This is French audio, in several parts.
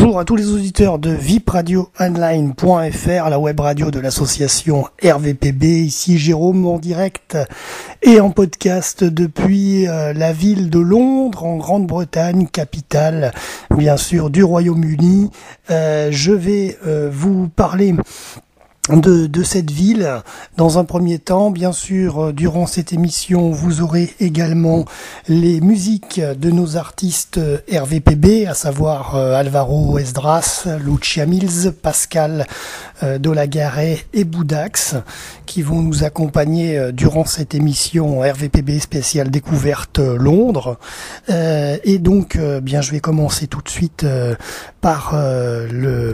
Bonjour à tous les auditeurs de vipradioonline.fr, la web radio de l'association RVPB. Ici Jérôme en direct et en podcast depuis la ville de Londres, en Grande-Bretagne, capitale bien sûr du Royaume-Uni. Je vais vous parler de cette ville. Dans un premier temps, bien sûr, durant cette émission, vous aurez également les musiques de nos artistes RVPB, à savoir Alvaro Esdras, Lucia Mills, Pascal Dolagare et Boudax, qui vont nous accompagner durant cette émission RVPB spéciale découverte Londres. Et donc, bien, je vais commencer tout de suite par le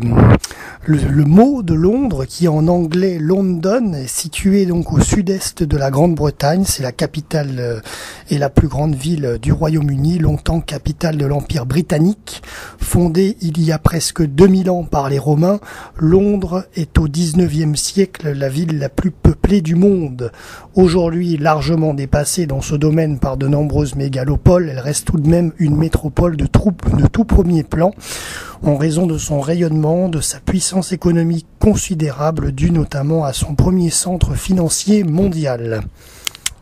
mot de Londres, qui en anglais London, est situé donc au sud-est de la Grande-Bretagne. C'est la capitale et la plus grande ville du Royaume-Uni, longtemps capitale de l'Empire britannique. Fondée il y a presque 2000 ans par les Romains, Londres est au 19e siècle la ville la plus peuplée du monde. Aujourd'hui largement dépassée dans ce domaine par de nombreuses mégalopoles, elle reste tout de même une métropole de tout premier plan, en raison de son rayonnement, de sa puissance économique considérable, due notamment à son premier centre financier mondial.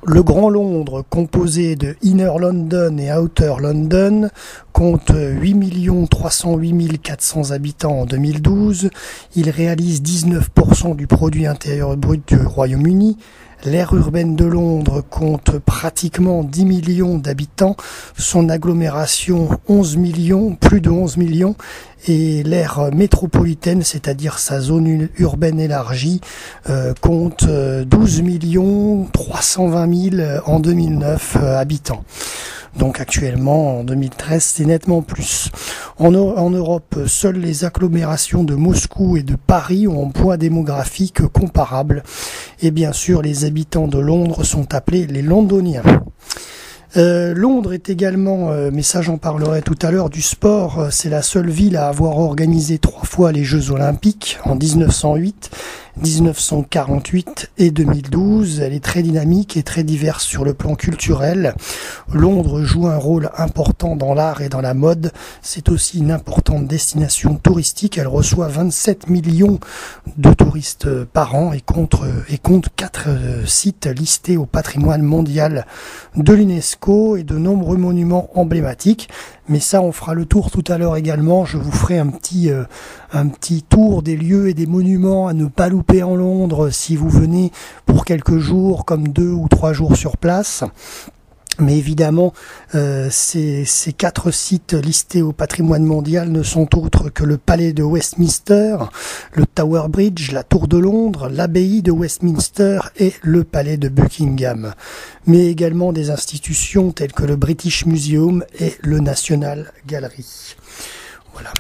Le Grand Londres, composé de Inner London et Outer London, compte 8 308 400 habitants en 2012. Il réalise 19% du produit intérieur brut du Royaume-Uni. L'aire urbaine de Londres compte pratiquement 10 millions d'habitants, son agglomération plus de 11 millions, et l'aire métropolitaine, c'est-à-dire sa zone urbaine élargie, compte 12 320 000 en 2009 habitants. Donc actuellement, en 2013, c'est nettement plus. En Europe, seules les agglomérations de Moscou et de Paris ont un poids démographique comparable. Et bien sûr, les habitants de Londres sont appelés les Londoniens. Londres est également, mais ça j'en parlerai tout à l'heure, du sport. C'est la seule ville à avoir organisé 3 fois les Jeux Olympiques, en 1908, 1948 et 2012. Elle est très dynamique et très diverse sur le plan culturel. Londres joue un rôle important dans l'art et dans la mode. C'est aussi une importante destination touristique. Elle reçoit 27 millions de touristes par an et compte 4 sites listés au patrimoine mondial de l'UNESCO et de nombreux monuments emblématiques. Mais ça, on fera le tour tout à l'heure également. Je vous ferai un petit tour des lieux et des monuments à ne pas louper en Londres si vous venez pour quelques jours, comme 2 ou 3 jours sur place. Mais évidemment, ces 4 sites listés au patrimoine mondial ne sont autres que le palais de Westminster, le Tower Bridge, la Tour de Londres, l'abbaye de Westminster et le palais de Buckingham. Mais également des institutions telles que le British Museum et le National Gallery. Voilà.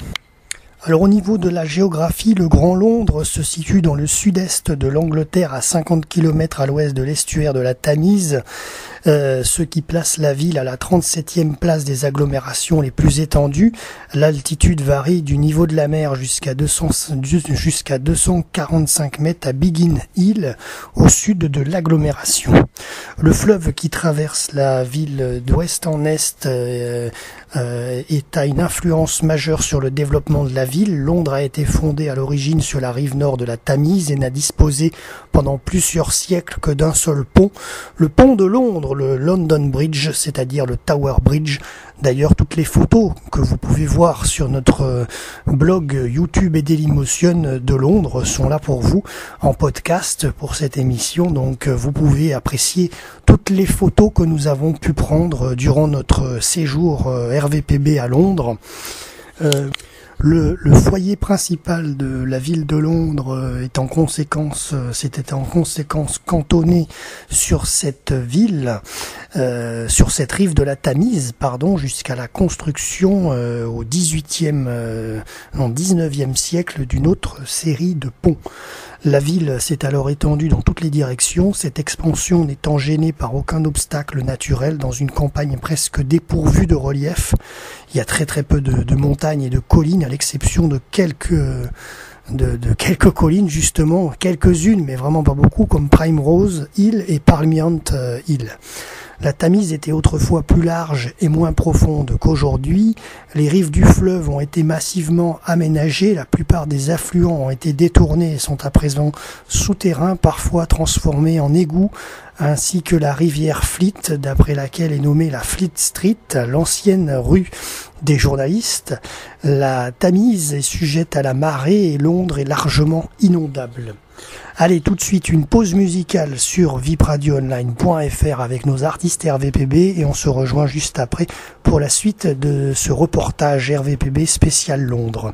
Alors au niveau de la géographie, le Grand Londres se situe dans le sud-est de l'Angleterre, à 50 km à l'ouest de l'estuaire de la Tamise, ce qui place la ville à la 37e place des agglomérations les plus étendues. L'altitude varie du niveau de la mer jusqu'à 245 mètres à Biggin Hill, au sud de l'agglomération. Le fleuve qui traverse la ville d'ouest en est est à une influence majeure sur le développement de la ville. Londres a été fondée à l'origine sur la rive nord de la Tamise et n'a disposé pendant plusieurs siècles que d'un seul pont, le pont de Londres, le London Bridge, c'est-à-dire le Tower Bridge. D'ailleurs, toutes les photos que vous pouvez voir sur notre blog YouTube et Dailymotion de Londres sont là pour vous en podcast pour cette émission. Donc, vous pouvez apprécier toutes les photos que nous avons pu prendre durant notre séjour RVPB à Londres. Le foyer principal de la ville de Londres s'était en conséquence cantonné sur cette ville, sur cette rive de la Tamise, jusqu'à la construction au 19e siècle d'une autre série de ponts. La ville s'est alors étendue dans toutes les directions, cette expansion n'étant gênée par aucun obstacle naturel dans une campagne presque dépourvue de relief. Il y a très très peu de montagnes et de collines, à l'exception de quelques collines, justement, quelques-unes, mais vraiment pas beaucoup, comme Primrose Hill et Parliament Hill. La Tamise était autrefois plus large et moins profonde qu'aujourd'hui. Les rives du fleuve ont été massivement aménagées. La plupart des affluents ont été détournés et sont à présent souterrains, parfois transformés en égouts, ainsi que la rivière Fleet, d'après laquelle est nommée la Fleet Street, l'ancienne rue des journalistes. La Tamise est sujette à la marée et Londres est largement inondable. Allez, tout de suite une pause musicale sur vipradioonline.fr avec nos artistes RVPB et on se rejoint juste après pour la suite de ce reportage RVPB spécial Londres.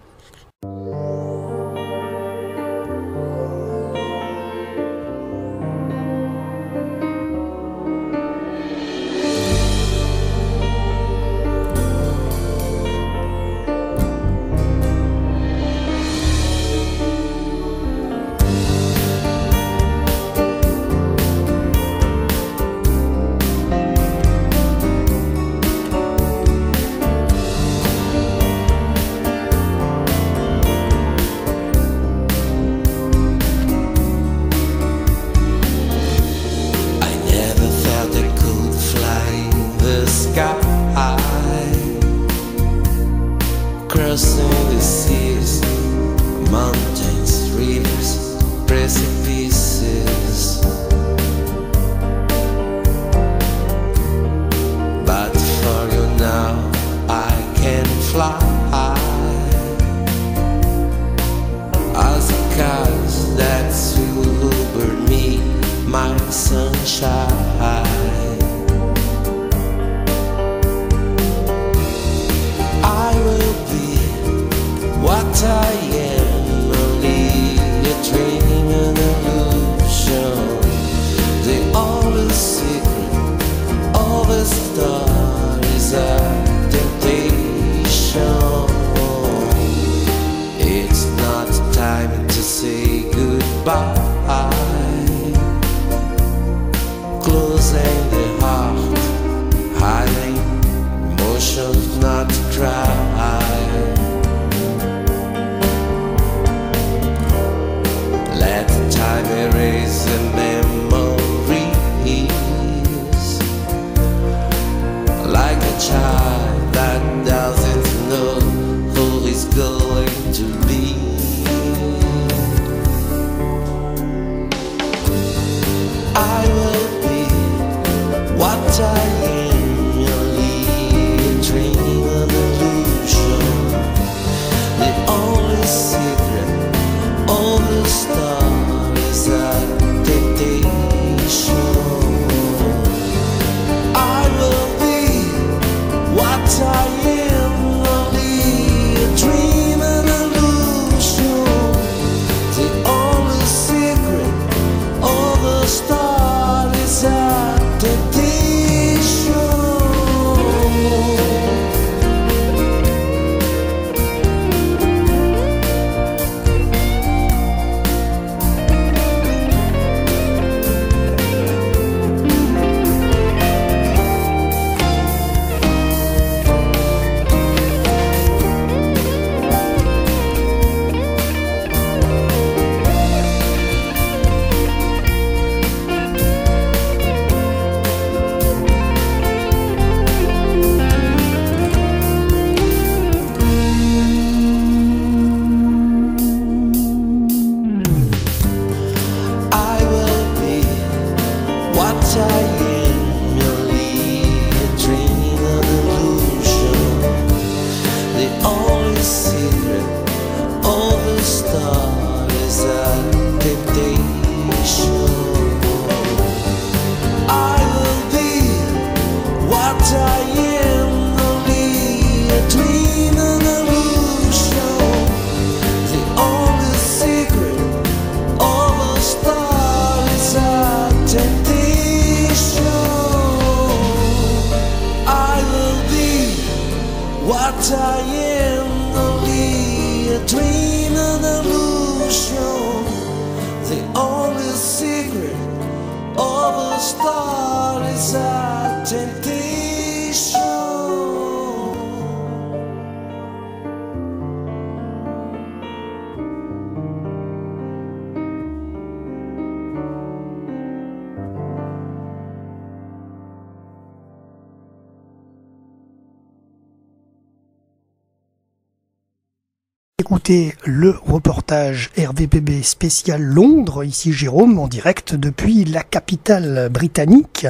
Écoutez le reportage RVPB spécial Londres, ici Jérôme en direct depuis la capitale britannique.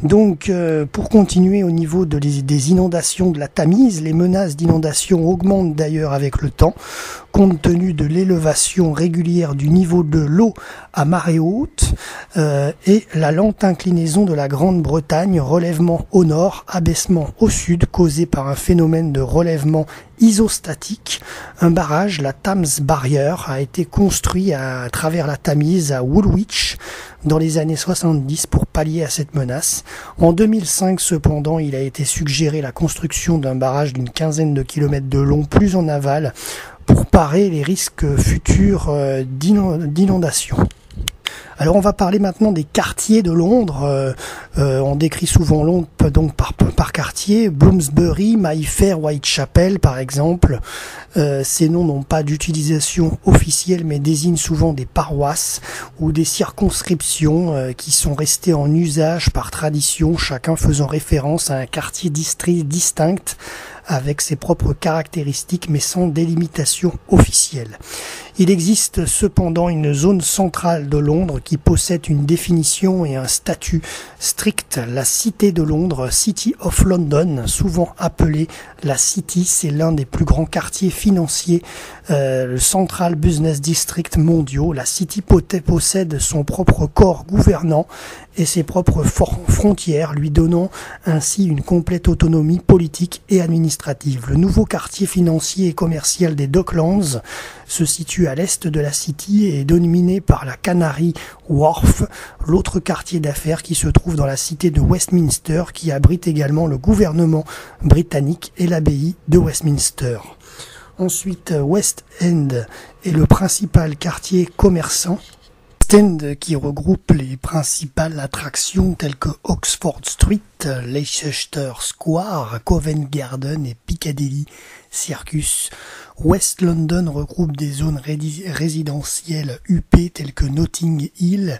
Donc pour continuer au niveau des inondations de la Tamise, les menaces d'inondation augmentent d'ailleurs avec le temps, compte tenu de l'élévation régulière du niveau de l'eau à marée haute et la lente inclinaison de la Grande-Bretagne, relèvement au nord, abaissement au sud, causé par un phénomène de relèvement isostatique. Un barrage, la Thames Barrier, a été construit à travers la Tamise à Woolwich dans les années 70 pour pallier à cette menace. En 2005, cependant, il a été suggéré la construction d'un barrage d'une quinzaine de kilomètres de long plus en aval pour parer les risques futurs d'inondation. Alors on va parler maintenant des quartiers de Londres. On décrit souvent Londres donc par quartier. Bloomsbury, Mayfair, Whitechapel par exemple. Ces noms n'ont pas d'utilisation officielle mais désignent souvent des paroisses ou des circonscriptions qui sont restées en usage par tradition, chacun faisant référence à un quartier distinct avec ses propres caractéristiques mais sans délimitation officielle. Il existe cependant une zone centrale de Londres qui possède une définition et un statut strict, la Cité de Londres, City of London, souvent appelée la City. C'est l'un des plus grands quartiers financiers, le Central Business District mondiaux. La City possède son propre corps gouvernant et ses propres frontières, lui donnant ainsi une complète autonomie politique et administrative. Le nouveau quartier financier et commercial des Docklands se situe à l'est de la City et est dominé par la Canary Wharf, l'autre quartier d'affaires qui se trouve dans la cité de Westminster, qui abrite également le gouvernement britannique et l'abbaye de Westminster. Ensuite, West End est le principal quartier commerçant. End qui regroupe les principales attractions telles que Oxford Street, Leicester Square, Covent Garden et Piccadilly Circus. West London regroupe des zones résidentielles huppées telles que Notting Hill,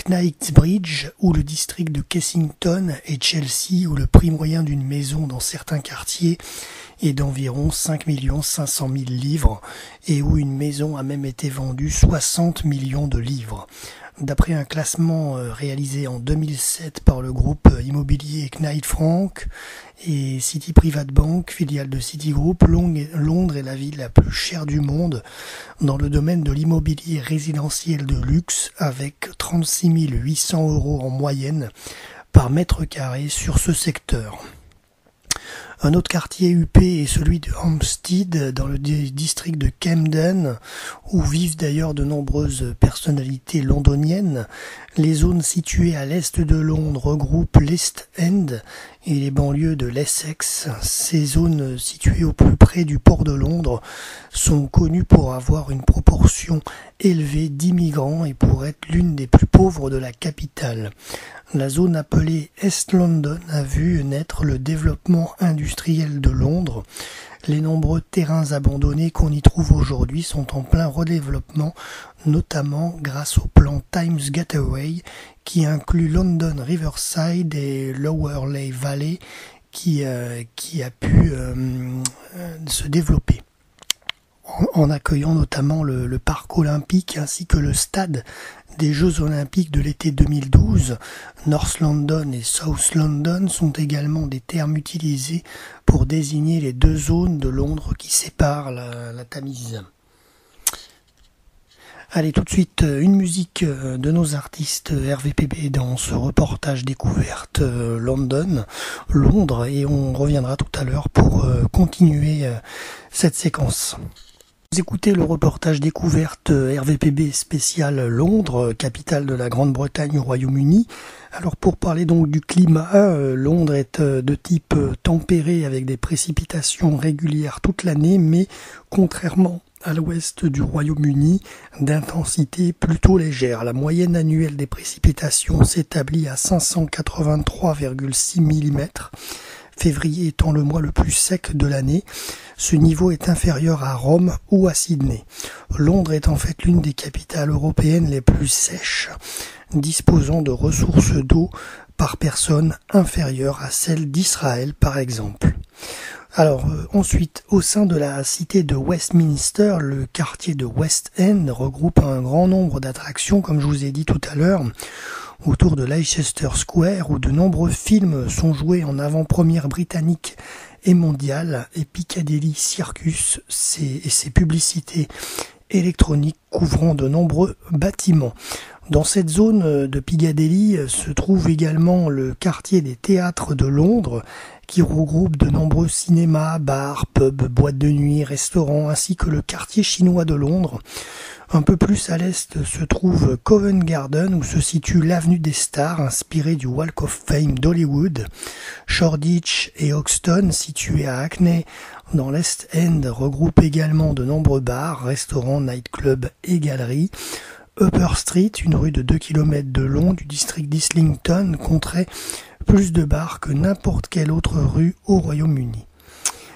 Knightsbridge ou le district de Kensington et Chelsea, où le prix moyen d'une maison dans certains quartiers est d'environ 5 500 000 livres et où une maison a même été vendue 60 millions de livres. D'après un classement réalisé en 2007 par le groupe immobilier Knight Frank et City Private Bank, filiale de Citigroup, Londres est la ville la plus chère du monde dans le domaine de l'immobilier résidentiel de luxe, avec 36 800 € en moyenne par mètre carré sur ce secteur. Un autre quartier huppé est celui de Hampstead, dans le district de Camden, où vivent d'ailleurs de nombreuses personnalités londoniennes. Les zones situées à l'est de Londres regroupent l'East End et les banlieues de l'Essex. Ces zones situées au plus près du port de Londres sont connues pour avoir une proportion élevée d'immigrants et pour être l'une des plus pauvres de la capitale. La zone appelée East London a vu naître le développement industriel de Londres. Les nombreux terrains abandonnés qu'on y trouve aujourd'hui sont en plein redéveloppement, notamment grâce au plan Thames Gateway qui inclut London Riverside et Lower Lea Valley qui a pu se développer, en accueillant notamment le parc olympique ainsi que le stade des Jeux Olympiques de l'été 2012. North London et South London sont également des termes utilisés pour désigner les deux zones de Londres qui séparent la Tamise. Allez, tout de suite, une musique de nos artistes RVPB dans ce reportage découverte Londres, et on reviendra tout à l'heure pour continuer cette séquence. Vous écoutez le reportage découverte RVPB spécial Londres, capitale de la Grande-Bretagne au Royaume-Uni. Alors pour parler donc du climat, Londres est de type tempéré avec des précipitations régulières toute l'année, mais contrairement à l'ouest du Royaume-Uni, d'intensité plutôt légère. La moyenne annuelle des précipitations s'établit à 583,6 mm, février étant le mois le plus sec de l'année. Ce niveau est inférieur à Rome ou à Sydney. Londres est en fait l'une des capitales européennes les plus sèches, disposant de ressources d'eau par personne inférieures à celles d'Israël par exemple. Alors ensuite, au sein de la cité de Westminster, le quartier de West End regroupe un grand nombre d'attractions, comme je vous ai dit tout à l'heure, autour de Leicester Square, où de nombreux films sont joués en avant-première britannique et mondiale, et Piccadilly Circus et ses publicités électroniques couvrant de nombreux bâtiments. Dans cette zone de Piccadilly se trouve également le quartier des théâtres de Londres, qui regroupe de nombreux cinémas, bars, pubs, boîtes de nuit, restaurants, ainsi que le quartier chinois de Londres. Un peu plus à l'est se trouve Covent Garden, où se situe l'avenue des Stars, inspirée du Walk of Fame d'Hollywood. Shoreditch et Hoxton, situés à Hackney, dans l'Est End, regroupent également de nombreux bars, restaurants, nightclubs et galeries. Upper Street, une rue de 2 km de long du district d'Islington, compterait plus de bars que n'importe quelle autre rue au Royaume-Uni.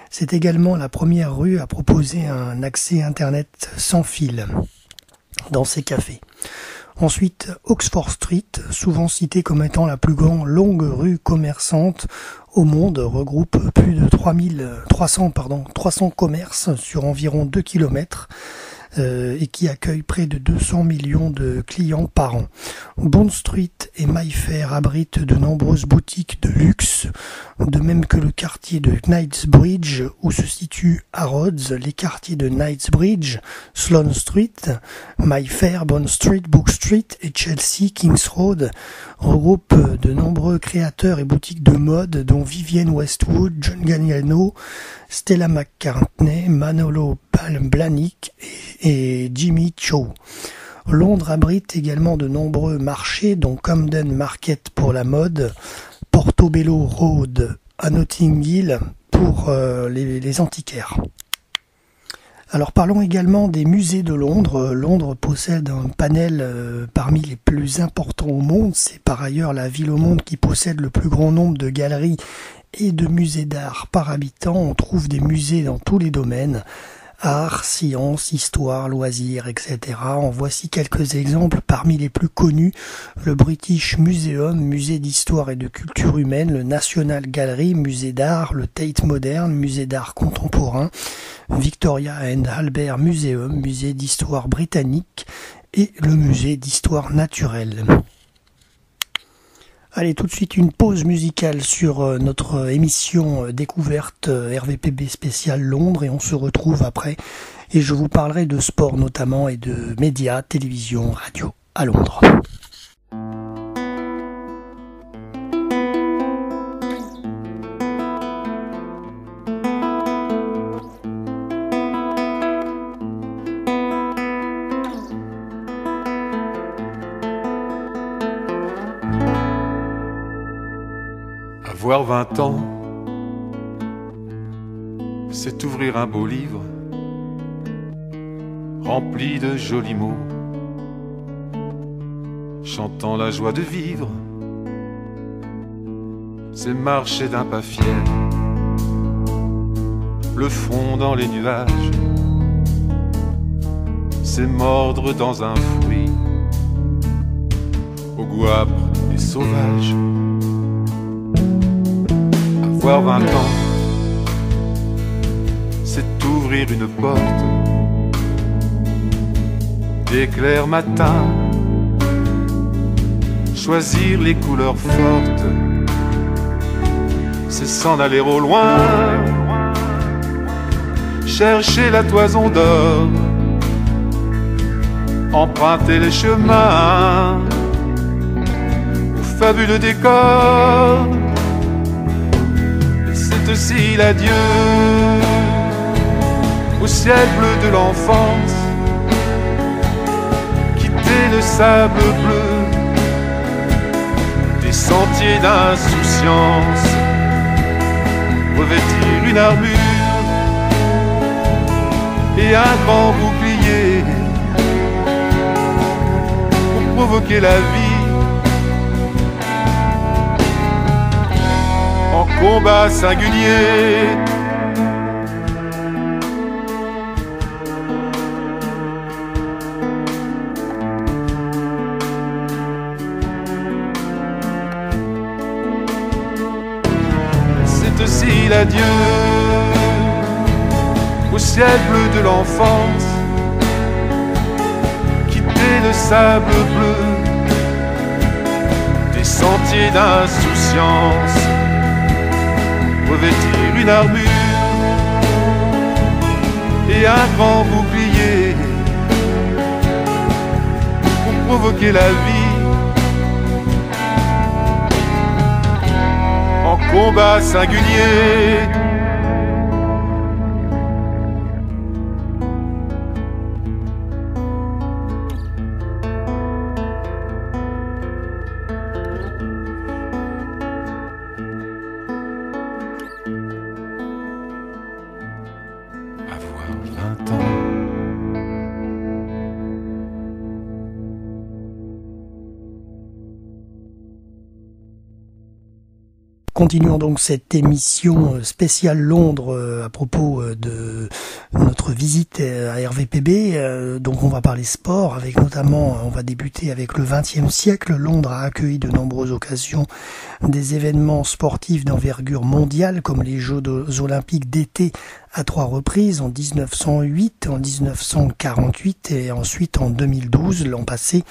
C'est également la première rue à proposer un accès Internet sans fil dans ses cafés. Ensuite, Oxford Street, souvent citée comme étant la plus longue rue commerçante au monde, regroupe plus de 300 commerces sur environ 2 km. Et qui accueille près de 200 millions de clients par an. Bond Street et Mayfair abritent de nombreuses boutiques de luxe, de même que le quartier de Knightsbridge où se situe Harrods, les quartiers de Knightsbridge, Sloane Street, Mayfair, Bond Street, Book Street et Chelsea, Kings Road regroupent de nombreux créateurs et boutiques de mode dont Vivienne Westwood, John Galliano, Stella McCartney, Manolo Blahnik et Jimmy Choo. Londres abrite également de nombreux marchés, dont Camden Market pour la mode, Portobello Road à Notting Hill pour les antiquaires. Alors parlons également des musées de Londres. Londres possède un panel parmi les plus importants au monde. C'est par ailleurs la ville au monde qui possède le plus grand nombre de galeries et de musées d'art par habitant. On trouve des musées dans tous les domaines. Art, sciences, histoire, loisirs, etc. En voici quelques exemples parmi les plus connus. Le British Museum, musée d'histoire et de culture humaine, le National Gallery, musée d'art, le Tate Modern, musée d'art contemporain, Victoria and Albert Museum, musée d'histoire britannique et le musée d'histoire naturelle. Allez, tout de suite une pause musicale sur notre émission découverte RVPB spéciale Londres et on se retrouve après et je vous parlerai de sport notamment et de médias, télévision, radio à Londres. Avoir 20 ans, c'est ouvrir un beau livre rempli de jolis mots, chantant la joie de vivre. C'est marcher d'un pas fier, le front dans les nuages. C'est mordre dans un fruit au goût âpre et sauvage. Avoir 20 ans, c'est ouvrir une porte d'éclair matin, choisir les couleurs fortes, c'est s'en aller au loin, chercher la toison d'or, emprunter les chemins aux fabuleux décors. C'est aussi l'adieu au ciel bleu de l'enfance, quitter le sable bleu des sentiers d'insouciance, revêtir une armure et un grand bouclier pour provoquer la vie. Combat singulier. C'est aussi l'adieu au ciel bleu de l'enfance, quitter le sable bleu des sentiers d'insouciance, revêtir une armure et un grand bouclier pour provoquer la vie en combat singulier. Avoir 20 ans. Continuons donc cette émission spéciale Londres à propos de notre visite à RVPB. Donc on va parler sport, avec notamment, on va débuter avec le XXe siècle. Londres a accueilli de nombreuses occasions des événements sportifs d'envergure mondiale, comme les Jeux olympiques d'été à 3 reprises, en 1908, en 1948 et ensuite en 2012, l'an passé,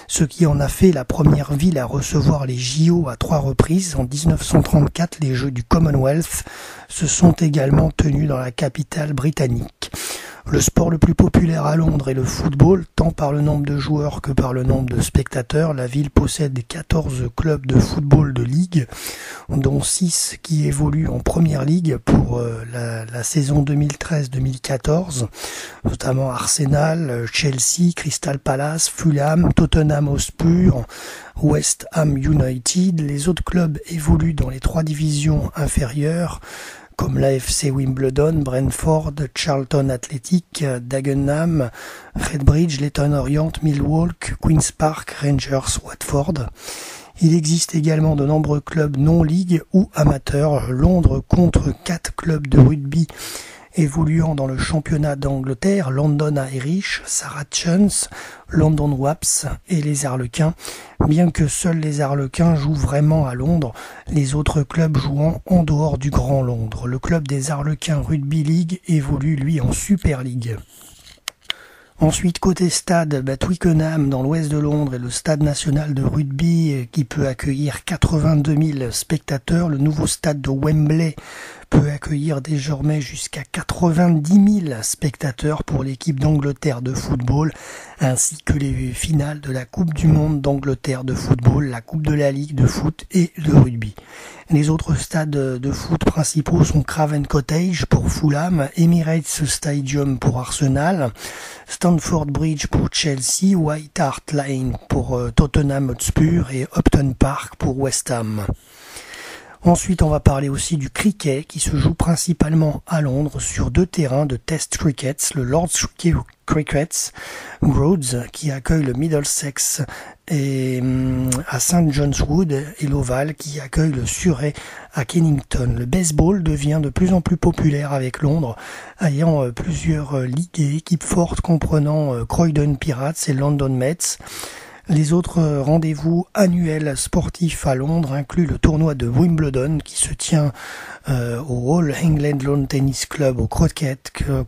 ce qui en a fait la première ville à recevoir les JO à 3 reprises. En 1934, les Jeux du Commonwealth se sont également tenus dans la capitale britannique. Le sport le plus populaire à Londres est le football, tant par le nombre de joueurs que par le nombre de spectateurs. La ville possède 14 clubs de football de ligue, dont 6 qui évoluent en première ligue pour la saison 2013-2014, notamment Arsenal, Chelsea, Crystal Palace, Fulham, Tottenham Hotspur, West Ham United. Les autres clubs évoluent dans les 3 divisions inférieures, comme l'AFC Wimbledon, Brentford, Charlton Athletic, Dagenham, Redbridge, Leyton Orient, Millwall, Queen's Park, Rangers, Watford. Il existe également de nombreux clubs non-ligue ou amateurs. Londres compte 4 clubs de rugby évoluant dans le championnat d'Angleterre: London Irish, Saracens, London Wasps et les Harlequins. Bien que seuls les Harlequins jouent vraiment à Londres, les autres clubs jouant en dehors du Grand Londres. Le club des Harlequins Rugby League évolue lui en Super League. Ensuite, côté stade, Twickenham dans l'ouest de Londres est le stade national de rugby qui peut accueillir 82 000 spectateurs. Le nouveau stade de Wembley peut accueillir désormais jusqu'à 90 000 spectateurs pour l'équipe d'Angleterre de football, ainsi que les finales de la Coupe du Monde d'Angleterre de football, la Coupe de la Ligue de foot et de rugby. Les autres stades de foot principaux sont Craven Cottage pour Fulham, Emirates Stadium pour Arsenal, Stamford Bridge pour Chelsea, White Hart Lane pour Tottenham Hotspur et Upton Park pour West Ham. Ensuite, on va parler aussi du cricket qui se joue principalement à Londres sur 2 terrains de test cricket, le Lord's Cricket Grounds qui accueille le Middlesex et à St John's Wood et l'Oval qui accueille le Surrey à Kennington. Le baseball devient de plus en plus populaire avec Londres, ayant plusieurs ligues et équipes fortes comprenant Croydon Pirates et London Mets. Les autres rendez-vous annuels sportifs à Londres incluent le tournoi de Wimbledon qui se tient au All England Lawn Tennis Club, au Croquet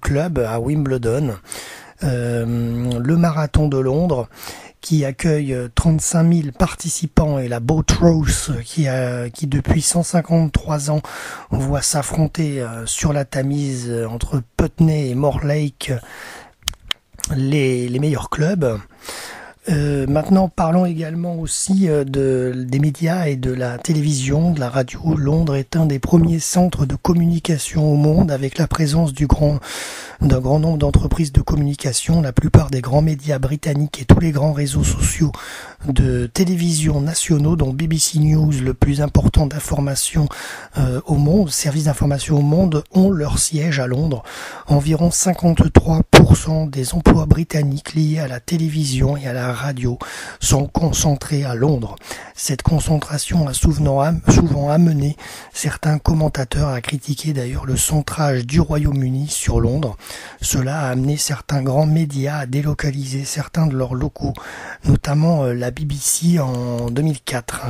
Club à Wimbledon, le marathon de Londres qui accueille 35 000 participants et la Boat Race qui depuis 153 ans voit s'affronter sur la Tamise entre Putney et Mortlake les meilleurs clubs. Maintenant, parlons également aussi des médias et de la télévision, de la radio. Londres est un des premiers centres de communication au monde, avec la présence d'un grand nombre d'entreprises de communication. La plupart des grands médias britanniques et tous les grands réseaux sociaux de télévision nationaux, dont BBC News, le plus important d'information au monde, service d'information au monde, ont leur siège à Londres. Environ 53% des emplois britanniques liés à la télévision et à la radio sont concentrés à Londres. Cette concentration a souvent amené certains commentateurs à critiquer d'ailleurs le centrage du Royaume-Uni sur Londres. Cela a amené certains grands médias à délocaliser certains de leurs locaux, notamment la BBC en 2004.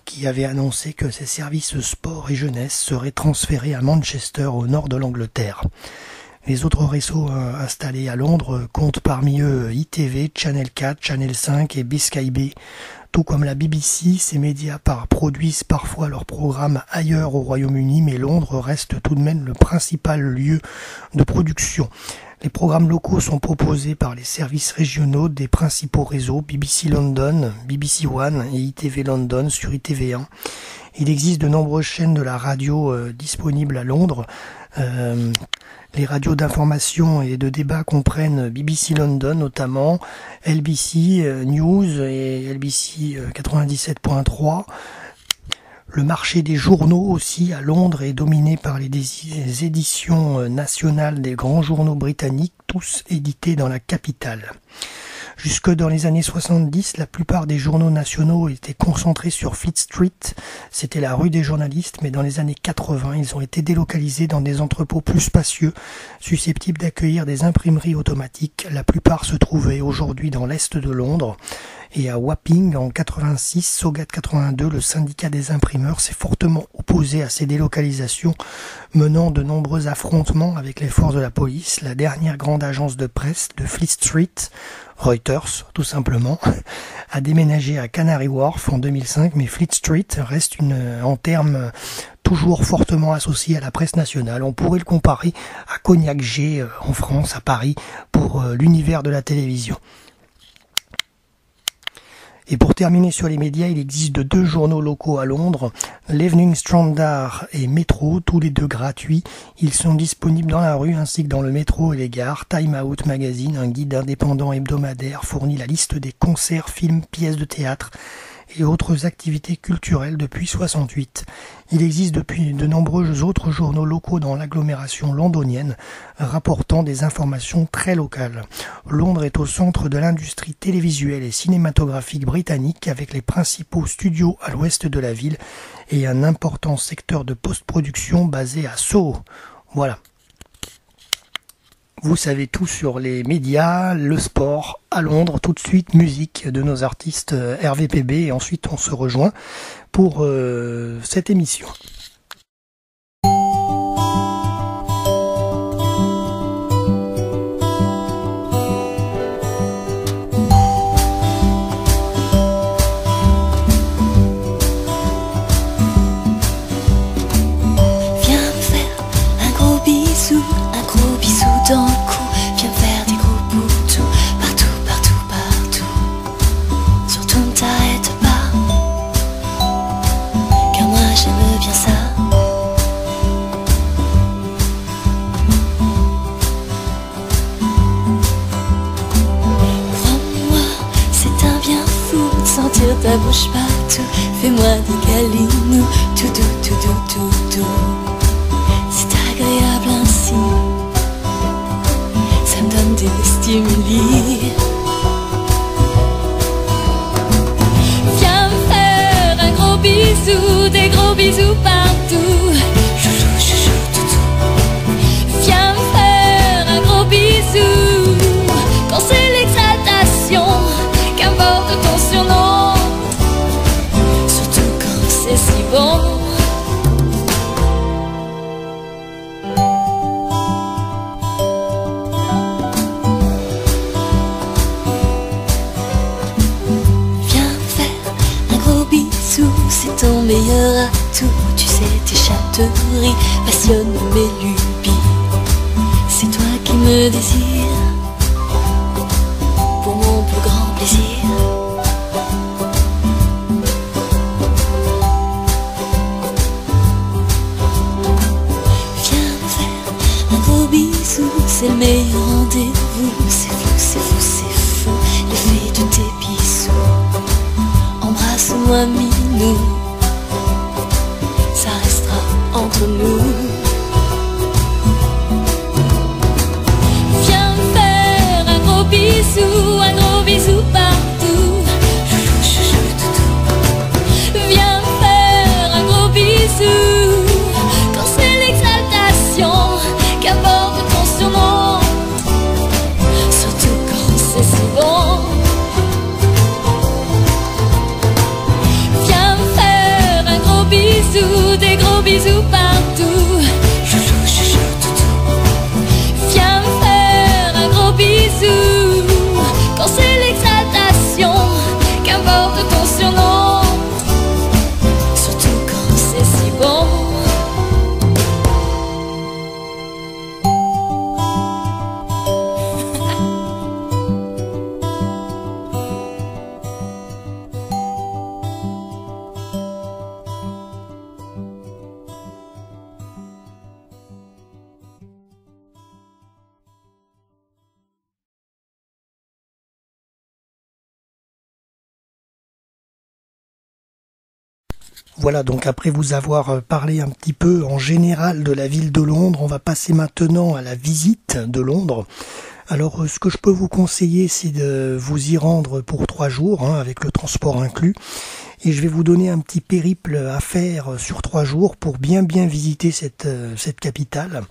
qui avait annoncé que ses services sport et jeunesse seraient transférés à Manchester, au nord de l'Angleterre. Les autres réseaux installés à Londres comptent parmi eux ITV, Channel 4, Channel 5 et Biscay Bay. Tout comme la BBC, ces médias produisent parfois leurs programmes ailleurs au Royaume-Uni, mais Londres reste tout de même le principal lieu de production. Les programmes locaux sont proposés par les services régionaux des principaux réseaux BBC London, BBC One et ITV London sur ITV1. Il existe de nombreuses chaînes de la radio disponibles à Londres. Les radios d'information et de débat comprennent BBC London notamment, LBC News et LBC 97.3. Le marché des journaux aussi à Londres est dominé par les éditions nationales des grands journaux britanniques, tous édités dans la capitale. Jusque dans les années 70, la plupart des journaux nationaux étaient concentrés sur Fleet Street, c'était la rue des journalistes, mais dans les années 80, ils ont été délocalisés dans des entrepôts plus spacieux, susceptibles d'accueillir des imprimeries automatiques. La plupart se trouvaient aujourd'hui dans l'est de Londres. Et à Wapping, en 86, Sogat 82, le syndicat des imprimeurs s'est fortement opposé à ces délocalisations, menant de nombreux affrontements avec les forces de la police. La dernière grande agence de presse de Fleet Street, Reuters tout simplement, a déménagé à Canary Wharf en 2005, mais Fleet Street reste en termes toujours fortement associé à la presse nationale. On pourrait le comparer à Cognac G en France, à Paris, pour l'univers de la télévision. Et pour terminer sur les médias, il existe deux journaux locaux à Londres, l'Evening Standard et Metro, tous les deux gratuits. Ils sont disponibles dans la rue ainsi que dans le métro et les gares. Time Out Magazine, un guide indépendant hebdomadaire, fournit la liste des concerts, films, pièces de théâtre et autres activités culturelles depuis 68. Il existe depuis de nombreux autres journaux locaux dans l'agglomération londonienne, rapportant des informations très locales. Londres est au centre de l'industrie télévisuelle et cinématographique britannique, avec les principaux studios à l'ouest de la ville et un important secteur de post-production basé à Soho. Voilà. Vous savez tout sur les médias, le sport à Londres. Tout de suite, musique de nos artistes RVPB et ensuite on se rejoint pour cette émission. Dans le cou, viens faire des gros boutons partout, partout, partout. Surtout ne t'arrête pas, car moi j'aime bien ça. Crois-moi, c'est un bien fou de sentir ta bouche partout. Fais-moi des câlins, tout doux, tout doux, tout doux. C'est agréable ainsi, ça me donne des stimuli. Viens me faire un gros bisou, des gros bisous partout. Chouchou, chouchou, toutou. Viens me faire un gros bisou. Quand c'est l'exaltation, qu'importe ton surnom, surtout quand c'est si bon. C'est ton meilleur atout, tu sais tes chatteries passionnent mes lubies. C'est toi qui me désires pour mon plus grand plaisir. Viens me faire un gros bisou, c'est le meilleur rendez-vous. C'est fou, c'est fou, c'est fou, l'effet de tes bisous. Embrasse-moi, minou, ça restera entre nous. Viens me faire un gros bisou partout. Chouchou, chouchou, toutou. Viens me faire un gros bisou. Quand c'est l'exaltation, qu'importe ton surnom, surtout quand c'est si bon. Viens me faire bisous partout. Chouchou, chouchou, toutou. Viens me faire un gros bisou. Quand c'est l'exaltation, qu'importe ton surnom, surtout quand c'est si bon. Voilà, donc après vous avoir parlé un petit peu en général de la ville de Londres, on va passer maintenant à la visite de Londres. Alors ce que je peux vous conseiller, c'est de vous y rendre pour 3 jours, avec le transport inclus. Et je vais vous donner un petit périple à faire sur 3 jours pour bien visiter cette capitale.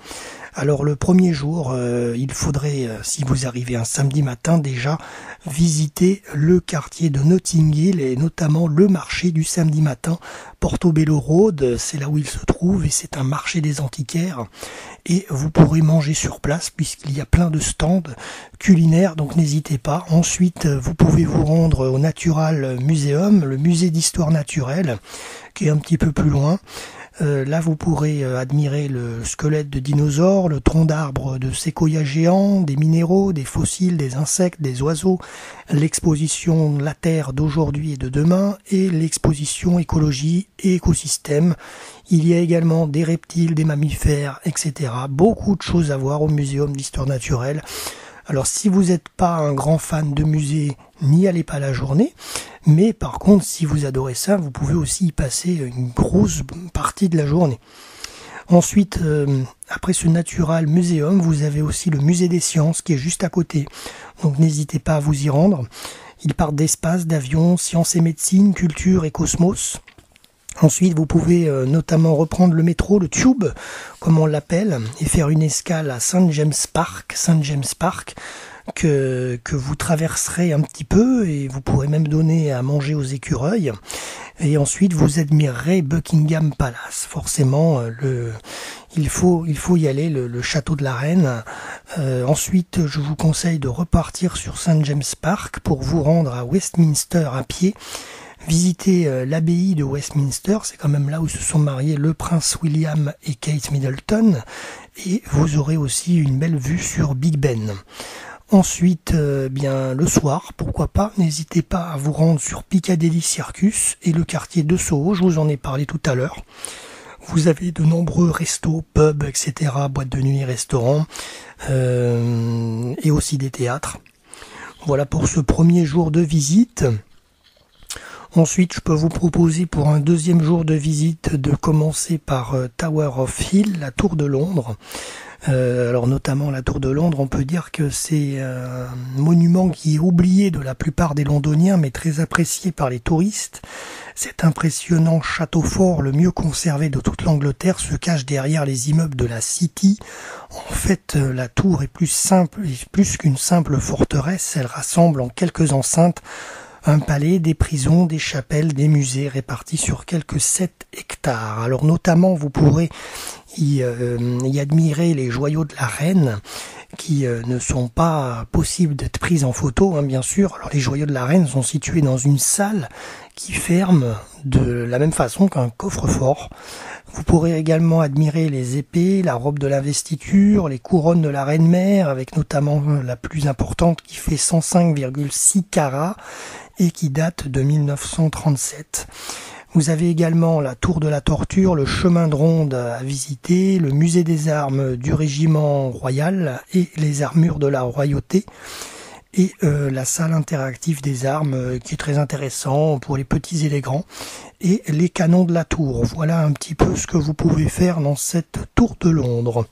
Alors le premier jour, il faudrait, si vous arrivez un samedi matin déjà, visiter le quartier de Notting Hill et notamment le marché du samedi matin, Portobello Road, c'est là où il se trouve et c'est un marché des antiquaires. Et vous pourrez manger sur place puisqu'il y a plein de stands culinaires, donc n'hésitez pas. Ensuite, vous pouvez vous rendre au Natural Museum, le musée d'histoire naturelle, qui est un petit peu plus loin. Là, vous pourrez admirer le squelette de dinosaures, le tronc d'arbre de séquoia géant, des minéraux, des fossiles, des insectes, des oiseaux, l'exposition La Terre d'aujourd'hui et de demain et l'exposition écologie et écosystème. Il y a également des reptiles, des mammifères, etc. Beaucoup de choses à voir au Muséum d'histoire naturelle. Alors si vous n'êtes pas un grand fan de musée, n'y allez pas la journée, mais par contre si vous adorez ça, vous pouvez aussi y passer une grosse partie de la journée. Ensuite, après ce Natural Museum, vous avez aussi le musée des sciences qui est juste à côté, donc n'hésitez pas à vous y rendre. Il parle d'espace, d'avions, sciences et médecine, culture et cosmos. Ensuite, vous pouvez notamment reprendre le métro, le Tube, comme on l'appelle, et faire une escale à St. James Park, que vous traverserez un petit peu et vous pourrez même donner à manger aux écureuils. Et ensuite, vous admirerez Buckingham Palace. Forcément, il faut y aller, le château de la reine. Ensuite, je vous conseille de repartir sur St. James Park pour vous rendre à Westminster à pied. Visiter l'abbaye de Westminster, c'est quand même là où se sont mariés le prince William et Kate Middleton, et vous aurez aussi une belle vue sur Big Ben. Ensuite, bien le soir, pourquoi pas, n'hésitez pas à vous rendre sur Piccadilly Circus et le quartier de Soho, je vous en ai parlé tout à l'heure. Vous avez de nombreux restos, pubs, etc., boîtes de nuit, restaurants, et aussi des théâtres. Voilà pour ce premier jour de visite. Ensuite, je peux vous proposer pour un deuxième jour de visite de commencer par Tower of Hill, la tour de Londres. Alors notamment la tour de Londres, on peut dire que c'est un monument qui est oublié de la plupart des Londoniens, mais très apprécié par les touristes. Cet impressionnant château fort, le mieux conservé de toute l'Angleterre, se cache derrière les immeubles de la City. En fait, la tour est plus qu'une simple forteresse, elle rassemble en quelques enceintes un palais, des prisons, des chapelles, des musées répartis sur quelques 7 hectares. Alors notamment, vous pourrez y admirer les joyaux de la reine qui ne sont pas possibles d'être prises en photo, bien sûr. Alors les joyaux de la reine sont situés dans une salle qui ferme de la même façon qu'un coffre-fort. Vous pourrez également admirer les épées, la robe de l'investiture, les couronnes de la reine-mère, avec notamment la plus importante qui fait 105,6 carats et qui date de 1937. Vous avez également la tour de la torture, le chemin de ronde à visiter, le musée des armes du régiment royal et les armures de la royauté, et la salle interactive des armes qui est très intéressant pour les petits et les grands, et les canons de la tour. Voilà un petit peu ce que vous pouvez faire dans cette tour de Londres.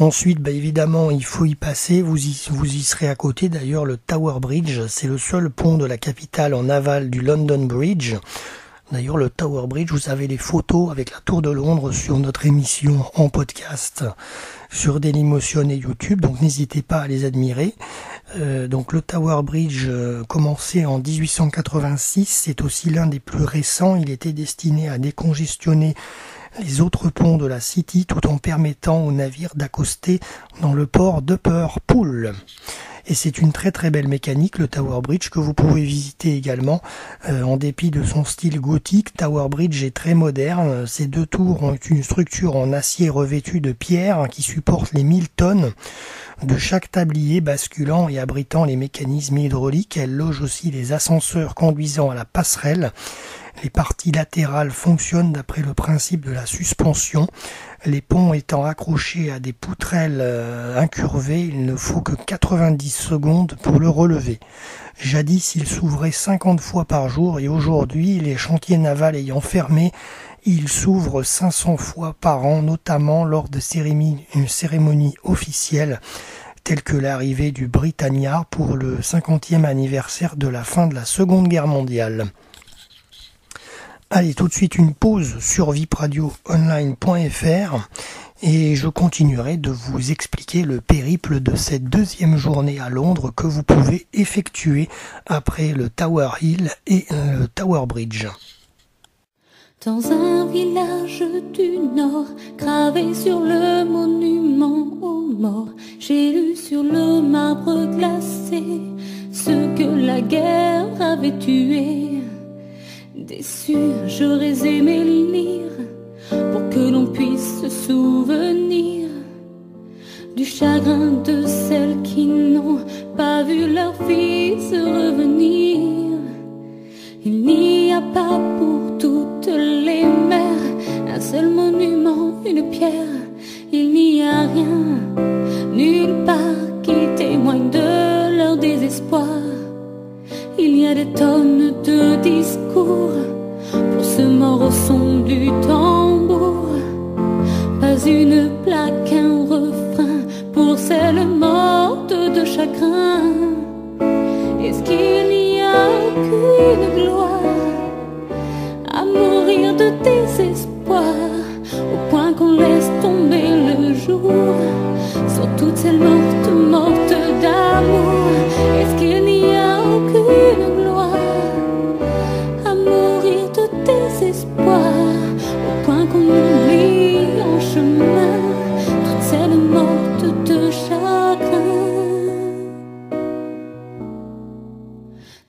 Ensuite, évidemment, il faut y passer, vous y serez à côté. D'ailleurs, le Tower Bridge, c'est le seul pont de la capitale en aval du London Bridge. D'ailleurs, le Tower Bridge, vous avez les photos avec la Tour de Londres sur notre émission en podcast sur Dailymotion et YouTube, donc n'hésitez pas à les admirer. Donc le Tower Bridge commencé en 1886, c'est aussi l'un des plus récents. Il était destiné à décongestionner les autres ponts de la City tout en permettant aux navires d'accoster dans le port d'Upper Pool. Et c'est une très très belle mécanique, le Tower Bridge, que vous pouvez visiter également. En dépit de son style gothique, Tower Bridge est très moderne. Ces deux tours ont une structure en acier revêtue de pierre qui supporte les 1000 tonnes de chaque tablier basculant et abritant les mécanismes hydrauliques. Elle loge aussi les ascenseurs conduisant à la passerelle. Les parties latérales fonctionnent d'après le principe de la suspension. Les ponts étant accrochés à des poutrelles incurvées, il ne faut que 90 secondes pour le relever. Jadis, il s'ouvrait 50 fois par jour et aujourd'hui, les chantiers navals ayant fermé, il s'ouvre 500 fois par an, notamment lors de cérémonies officielles telles que l'arrivée du Britannia pour le 50e anniversaire de la fin de la Seconde Guerre mondiale. Allez, tout de suite une pause sur vipradioonline.fr et je continuerai de vous expliquer le périple de cette deuxième journée à Londres que vous pouvez effectuer après le Tower Hill et le Tower Bridge. Dans un village du Nord, gravé sur le monument aux morts, j'ai lu sur le marbre glacé ce que la guerre avait tué. Déçu, j'aurais aimé lire pour que l'on puisse se souvenir du chagrin de celles qui n'ont pas vu leur fils revenir. Il n'y a pas pour toutes les mères un seul monument, une pierre. Il n'y a rien, nulle part qui témoigne de leur désespoir. Il y a des tonnes de discours pour ce mort au son du tambour. Pas une plaque, un refrain pour celle morte de chagrin. Est-ce qu'il n'y a qu'une gloire à mourir de désespoir, au point qu'on laisse tomber le jour sur toutes celles mortes, mortes d'amour? Est-ce qu'il n'y a aucune gloire à mourir de désespoir, au point qu'on oublie en chemin toutes celles mortes de chagrin?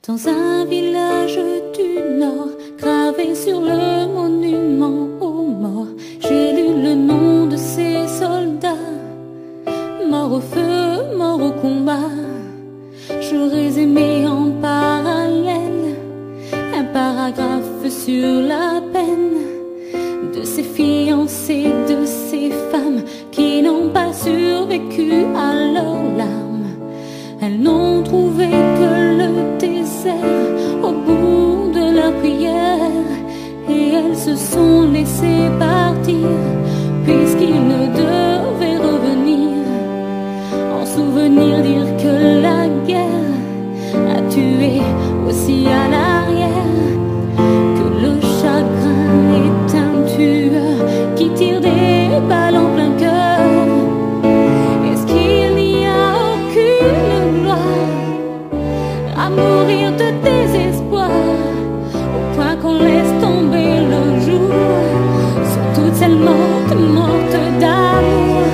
Dans un village du Nord, gravé sur le monument aux morts, j'ai lu le nom de ces soldats, morts au feu, morts au combat. J'aurais aimé en parallèle un paragraphe sur la peine de ces fiancés, de ces femmes qui n'ont pas survécu à leurs larmes. Elles n'ont trouvé que le désert au bout de leur prière, et elles se sont laissées partir puisqu'ils ne devaient revenir. En souvenir dire que la guerre a tué aussi à l'arrière, que le chagrin est un tueur qui tire des balles en plein cœur. Est-ce qu'il n'y a aucune gloire à mourir de désespoir, au point qu'on laisse tomber le jour sur toutes celles mortes, mortes d'amour?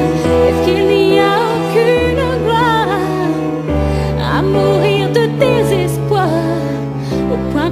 Est-ce qu'il n'y a aucune gloire à mourir de désespoir, au point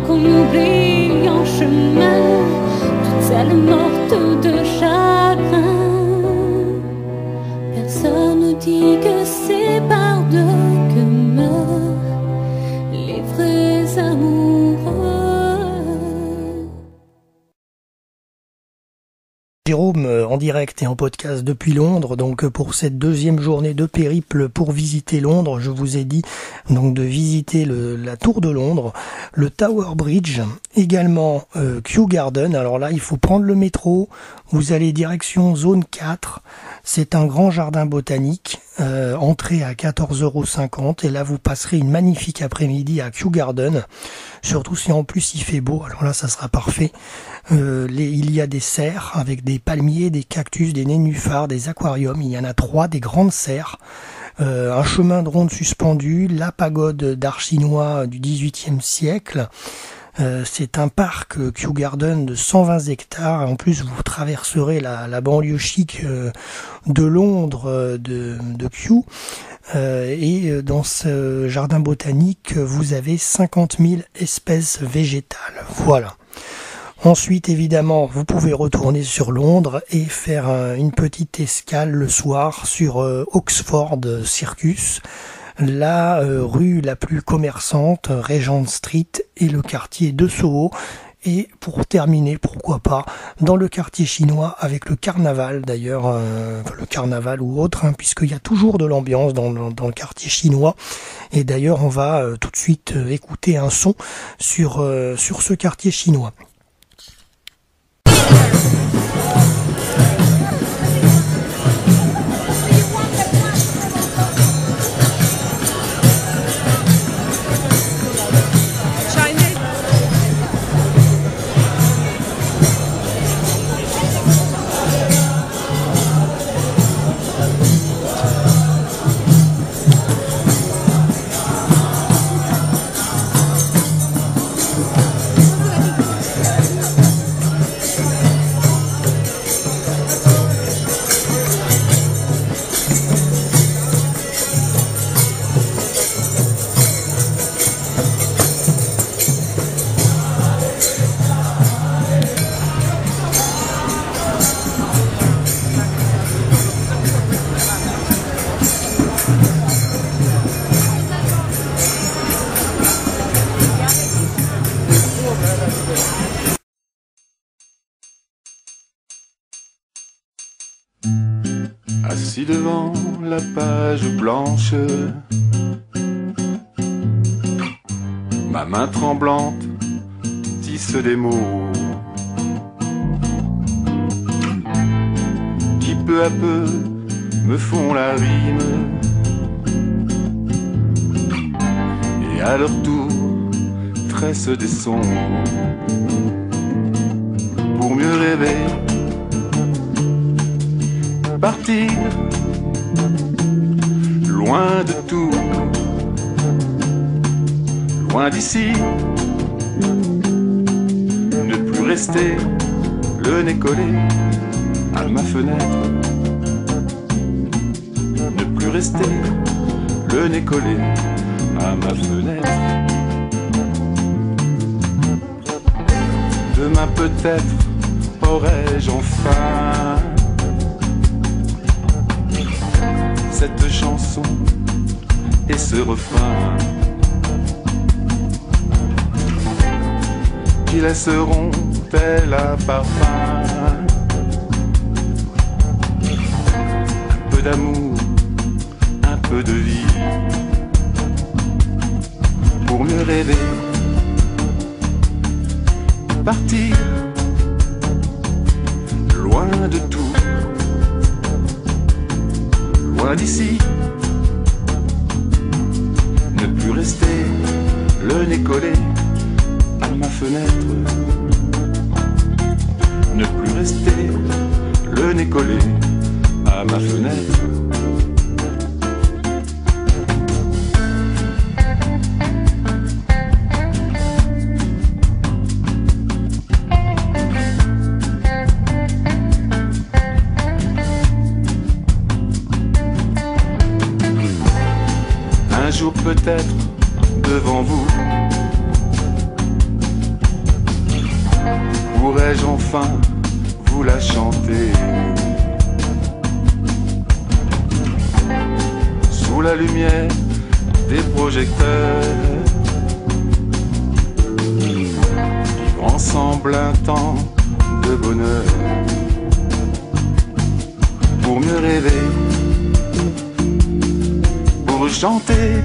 Jérôme en direct et en podcast depuis Londres. Donc pour cette deuxième journée de périple pour visiter Londres, je vous ai dit donc de visiter la Tour de Londres, le Tower Bridge, également Kew Garden. Alors là, il faut prendre le métro, vous allez direction zone 4. C'est un grand jardin botanique, entrée à 14,50 € et là vous passerez une magnifique après-midi à Kew Garden. Surtout si en plus il fait beau, alors là ça sera parfait. Il y a des serres avec des palmiers, des cactus, des nénuphars, des aquariums. Il y en a 3, des grandes serres. Un chemin de ronde suspendu, la pagode d'art chinois du XVIIIe siècle. C'est un parc Kew Garden de 120 hectares. En plus, vous traverserez la banlieue chic de Londres, de Kew. Et dans ce jardin botanique, vous avez 50 000 espèces végétales. Voilà. Ensuite, évidemment, vous pouvez retourner sur Londres et faire une petite escale le soir sur Oxford Circus, la rue la plus commerçante, Regent Street et le quartier de Soho. Et pour terminer, pourquoi pas, dans le quartier chinois avec le carnaval d'ailleurs, le carnaval ou autre, puisqu'il y a toujours de l'ambiance dans le quartier chinois. Et d'ailleurs, on va tout de suite écouter un son sur ce quartier chinois. Assis devant la page blanche, ma main tremblante tisse des mots qui peu à peu me font la rime et à leur tour tressent des sons pour mieux rêver. Partir loin de tout, loin d'ici, ne plus rester le nez collé à ma fenêtre, ne plus rester le nez collé à ma fenêtre. Demain peut-être aurai-je enfin cette chanson et ce refrain qui laisseront tel un parfum, un peu d'amour, un peu de vie, pour mieux rêver, partir loin de tout, loin d'ici, ne plus rester le nez collé à ma fenêtre, ne plus rester le nez collé à ma fenêtre. Un jour peut-être devant vous, pourrais-je enfin vous la chanter, sous la lumière des projecteurs, vivre ensemble un temps de bonheur, mieux rêver, pour chanter,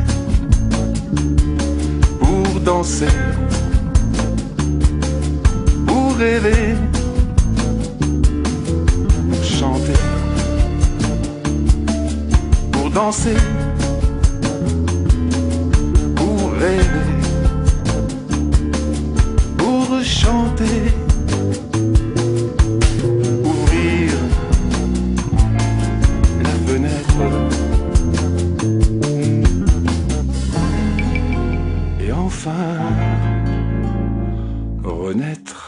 pour danser, pour rêver, pour chanter, pour danser, pour rêver, pour chanter, ouvrir la fenêtre et enfin renaître.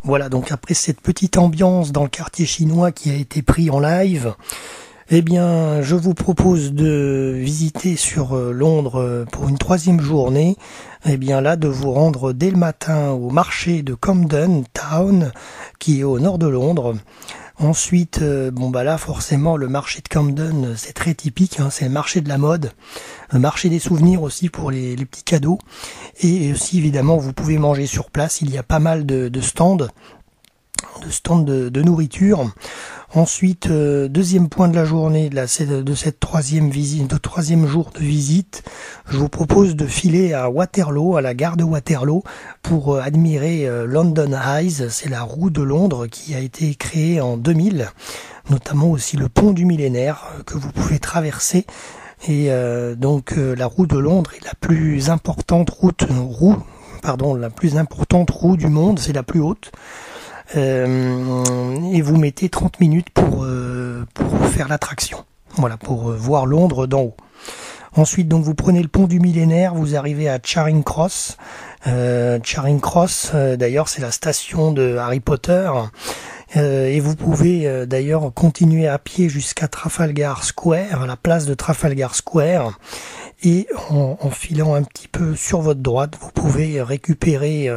Voilà, donc après cette petite ambiance dans le quartier chinois qui a été pris en live, eh bien, je vous propose de visiter sur Londres pour une 3e journée, eh bien là, de vous rendre dès le matin au marché de Camden Town, qui est au nord de Londres. Ensuite, là, forcément, le marché de Camden, c'est très typique, hein, c'est le marché de la mode, le marché des souvenirs aussi pour les petits cadeaux. Et aussi, évidemment, vous pouvez manger sur place, il y a pas mal de stands de nourriture. Ensuite, 2e point de la journée de cette 3e jour de visite, je vous propose de filer à Waterloo, à la gare de Waterloo, pour admirer London Eyes. C'est la roue de Londres qui a été créée en 2000, notamment aussi le pont du millénaire que vous pouvez traverser. Et la roue de Londres est la plus importante roue du monde, c'est la plus haute. Et vous mettez 30 minutes pour faire l'attraction. Voilà, pour voir Londres d'en haut. Ensuite, donc, vous prenez le pont du millénaire, vous arrivez à Charing Cross. Charing Cross, d'ailleurs, c'est la station de Harry Potter. Et vous pouvez d'ailleurs continuer à pied jusqu'à Trafalgar Square, à la place de Trafalgar Square. Et en filant un petit peu sur votre droite, vous pouvez récupérer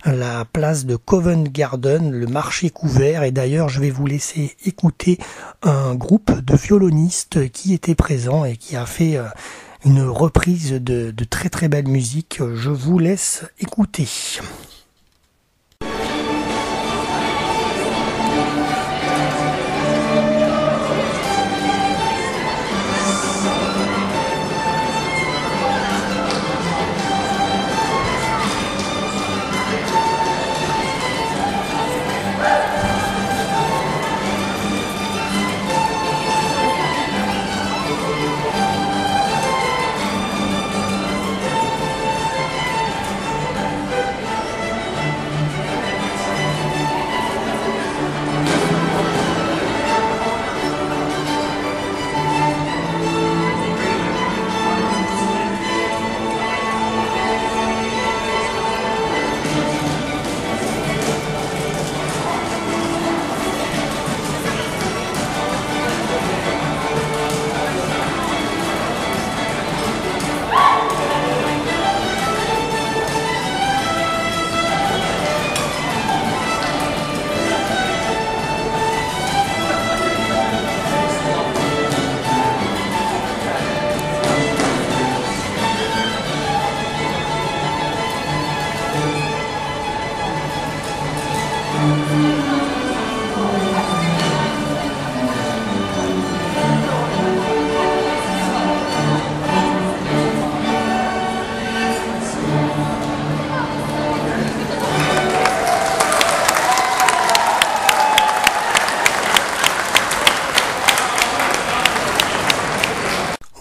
la place de Covent Garden, le marché couvert. Et d'ailleurs, je vais vous laisser écouter un groupe de violonistes qui était présent et qui a fait une reprise de très très belle musique. Je vous laisse écouter.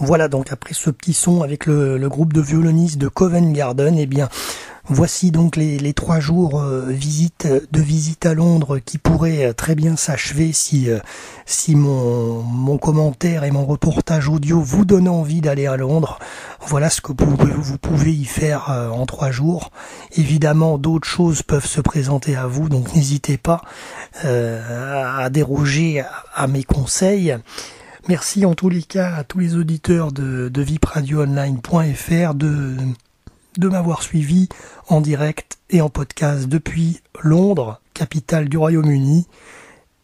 Voilà, donc après ce petit son avec le groupe de violonistes de Covent Garden, eh bien voici donc les 3 jours de visite à Londres qui pourraient très bien s'achever si mon commentaire et mon reportage audio vous donnent envie d'aller à Londres. Voilà ce que vous pouvez y faire en 3 jours. Évidemment, d'autres choses peuvent se présenter à vous, donc n'hésitez pas à déroger à mes conseils. Merci en tous les cas à tous les auditeurs de vipradioonline.fr de m'avoir suivi en direct et en podcast depuis Londres, capitale du Royaume-Uni.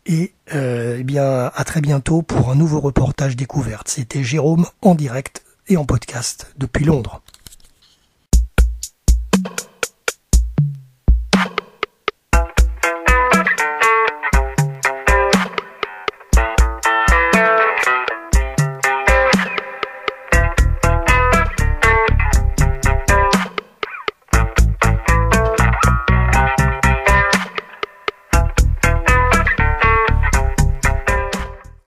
et eh bien à très bientôt pour un nouveau reportage découverte. C'était Jérôme en direct et en podcast depuis Londres.